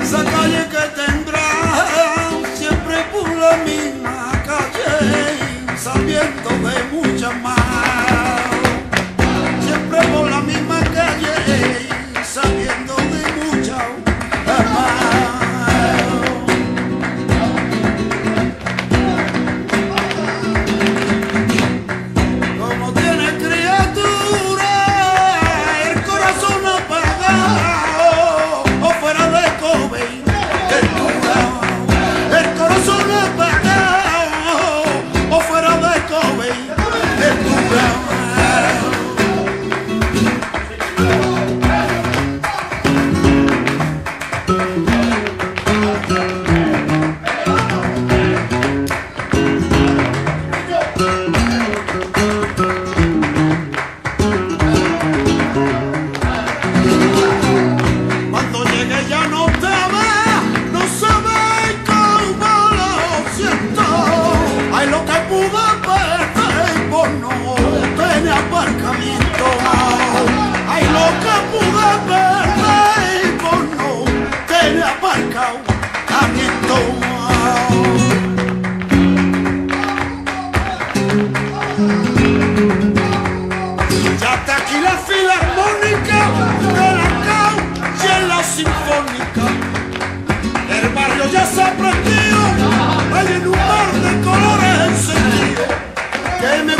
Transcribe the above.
Esa calle que tendrá siempre por la misma calle, sabiendo de muchas más. Siempre por la misma calle, sabiendo de muchas más. Como tiene criatura el corazón apagado o fuera de cobre. El corazón apagado o fuera de cobre, de tu cuando llegue ya no te ve, no sabe cómo lo siento. Ay, lo que pude perder por no tener aparcamiento. Ay, lo que pude perder por no tener aparcamiento. Ya está aquí la filarmónica de la calle en la sinfónica. El barrio ya se ha prendido, hay en un mar de colores encendidos que me